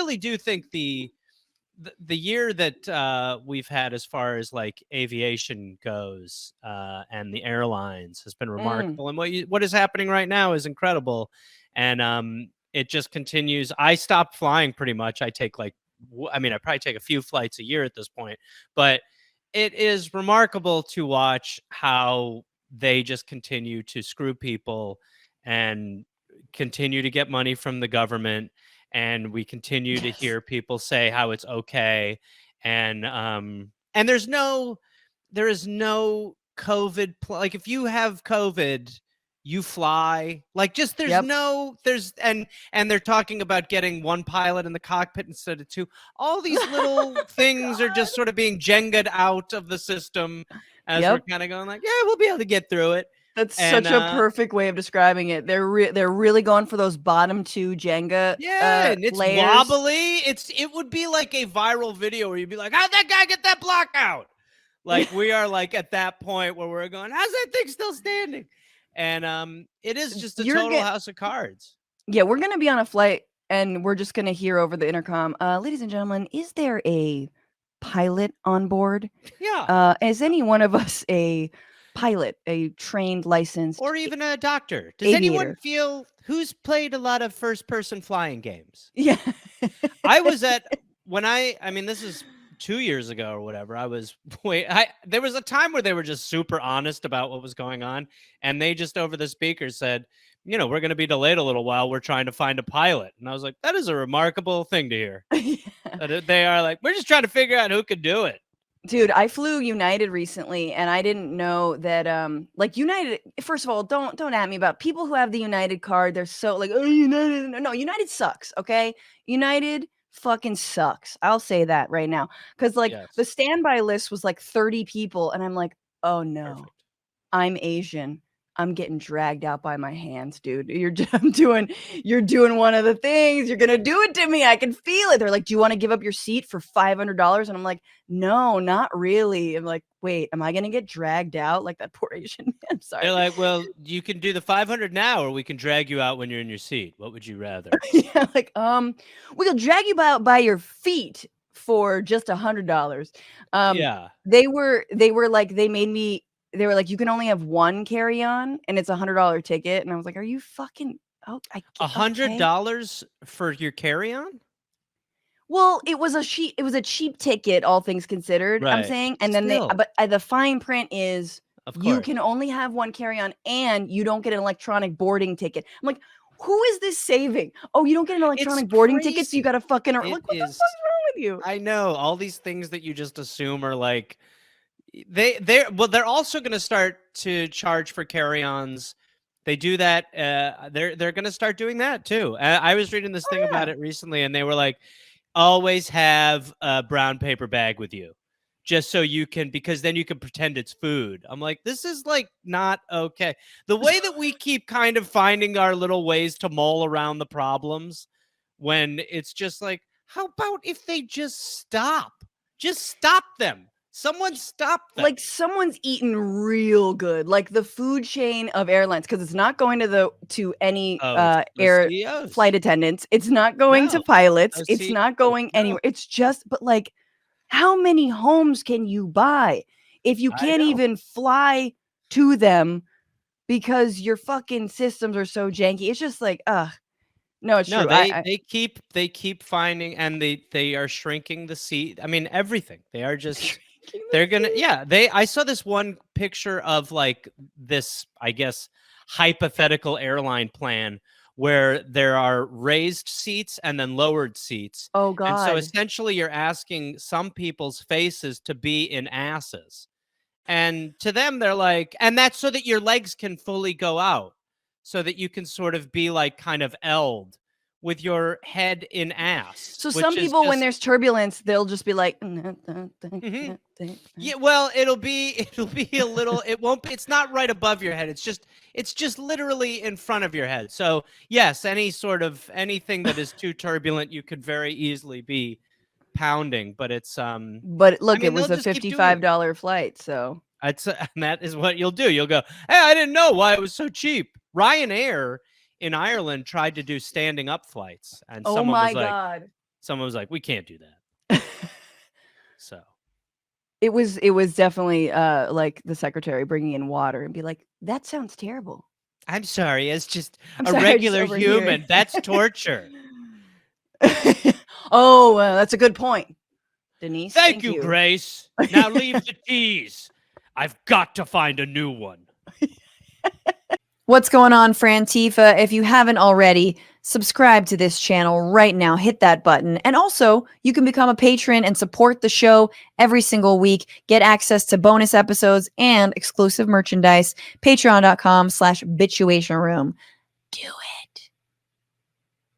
really do think the year that we've had as far as like aviation goes and the airlines has been remarkable. And what is happening right now is incredible. And it just continues. I stopped flying pretty much. I take like, I mean, I probably take a few flights a year at this point, but it is remarkable to watch how they just continue to screw people and continue to get money from the government, and we continue to hear people say how it's okay, and there is no COVID like if you have COVID you fly, like just there's and they're talking about getting one pilot in the cockpit instead of two. All these little things are just sort of being Jenga'd out of the system as we're kind of going like, yeah, we'll be able to get through it. That's such a perfect way of describing it. They're really going for those bottom two Jenga and it's layers. Wobbly. It would be like a viral video where you'd be like, how'd that guy get that block out? Like we are like at that point where we're going, how's that thing still standing? And it is just a total house of cards. Yeah, we're going to be on a flight and we're just going to hear over the intercom, ladies and gentlemen, is there a pilot on board? Yeah. Is any one of us a pilot, a trained, licensed, or even a doctor? Does aviator. Anyone feel who's played a lot of first-person flying games? Yeah. I was at I mean, this is 2 years ago or whatever. There was a time where they were just super honest about what was going on, and they just over the speaker said, we're going to be delayed a little while. We're trying to find a pilot. And I was like, that is a remarkable thing to hear. Yeah. They are like, we're just trying to figure out who could do it. Dude, I flew United recently, and I didn't know that, like United, first of all, don't at me about people who have the United card. They're so like, oh, United. No, United sucks, okay? United fucking sucks. I'll say that right now. Because, like, the standby list was like 30 people, and I'm like, oh, no. Perfect. I'm Asian. I'm getting dragged out by my hands, dude. You're doing one of the things. You're going to do it to me. I can feel it. They're like, do you want to give up your seat for $500? And I'm like, no, not really. I'm like, wait, am I going to get dragged out like that poor Asian man? I'm sorry. They're like, well, you can do the 500 now, or we can drag you out when you're in your seat. What would you rather? Yeah, like, we'll drag you out by your feet for just $100. Yeah. They were like, they were like, you can only have one carry-on and it's $100 ticket. And I was like, are you fucking, $100 for your carry-on? Well, it was a cheap ticket, all things considered, right. I'm saying. And then the fine print is you can only have one carry-on and you don't get an electronic boarding ticket. I'm like, who is this saving? Oh, you don't get an electronic boarding ticket, so you got to fucking, like, what the fuck's wrong with you? I know, all these things that you just assume are like, they're also going to start to charge for carry-ons. They do that. They're going to start doing that too. I was reading this thing about it recently, and they were like, always have a brown paper bag with you, just so you can, because then you can pretend it's food. I'm like, this is like not okay. The way that we keep kind of finding our little ways to mull around the problems, when it's just like, how about if they just stop them? Someone stop them. Like someone's eating real good, like the food chain of airlines, because it's not going to any air CEOs. Flight attendants. It's not going to pilots. It's not going anywhere. It's just, but like, how many homes can you buy if you can't even fly to them because your fucking systems are so janky? It's just like, no, it's true. They keep finding, and they are shrinking the seat. I mean, everything. They are just. They're gonna, I saw this one picture of like this, I guess, hypothetical airline plan where there are raised seats and then lowered seats. Oh God! And so essentially, you're asking some people's faces to be in asses, and to them, they're like, and that's so that your legs can fully go out, so that you can sort of be like kind of L'd with your head in ass. So some people, when there's turbulence, they'll just be like, yeah, well, it'll be a little, it's not right above your head. It's just literally in front of your head. So yes, anything that is too turbulent, you could very easily be pounding, but it's, but look, it was a $55 flight. So that is what you'll do. You'll go, hey, I didn't know why it was so cheap. Ryanair in Ireland tried to do standing up flights, and oh someone my was like, God. someone was like, we can't do that. So It was definitely like the secretary bringing in water and be like, that sounds terrible. I'm sorry, it's just I'm a sorry, I just regular overhear. human. That's torture. Oh, that's a good point, Denise. Thank you, Grace. Now leave the tease. I've got to find a new one. What's going on, Frantifa? If you haven't already, subscribe to this channel right now. Hit that button. And also, you can become a patron and support the show every single week. Get access to bonus episodes and exclusive merchandise. Patreon.com/bitchuation room. Do it.